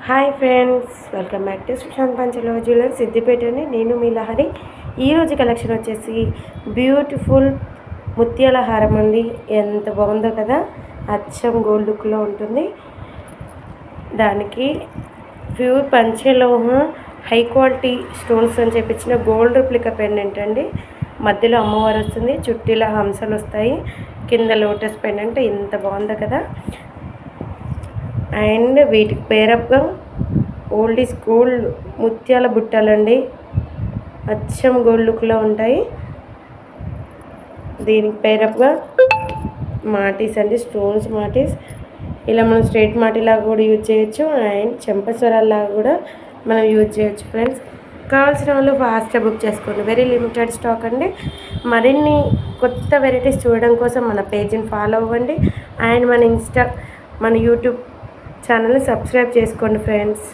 Hi friends, welcome back to Sushant పంచలో jewellers సిద్దిపేటని. నేను మీ లహరి. ఈరోజు కలెక్షన్ వచ్చేసి బ్యూటిఫుల్ ముత్యాల హారం అండి. ఎంత బాగుందో కదా, అచ్చం గోల్డ్ లుక్లో ఉంటుంది. దానికి ప్యూర్ పంచలోహ హై క్వాలిటీ స్టోన్స్ అని చెప్పించిన గోల్డ్ రిప్లికా పెండెంట్ అండి. మధ్యలో అమ్మవారు వస్తుంది, చుట్టిలా హంసలు వస్తాయి, కింద లోటస్ పెండెంట్. ఎంత బాగుందో కదా. అండ్ వీటికి పేరప్గా ఓల్డ్ ఈజ్ గోల్డ్ ముత్యాల బుట్టలండి, అచ్చం గోల్డ్ లుక్లో ఉంటాయి. దీనికి పేరప్గా మాటీస్ అండి, స్టోన్స్ మాటీస్. ఇలా మనం స్ట్రైట్ మాటీలాగా కూడా యూజ్ చేయొచ్చు, అండ్ చెంపస్వరాల్లాగా కూడా మనం యూజ్ చేయొచ్చు. ఫ్రెండ్స్, కావాల్సిన వాళ్ళు ఫాస్ట్గా బుక్ చేసుకోండి. వెరీ లిమిటెడ్ స్టాక్ అండి. మరిన్ని కొత్త వెరైటీస్ చూడడం కోసం మన పేజీని ఫాలో అవ్వండి, అండ్ మన యూట్యూబ్ ఛానల్ని సబ్స్క్రైబ్ చేసుకోండి ఫ్రెండ్స్.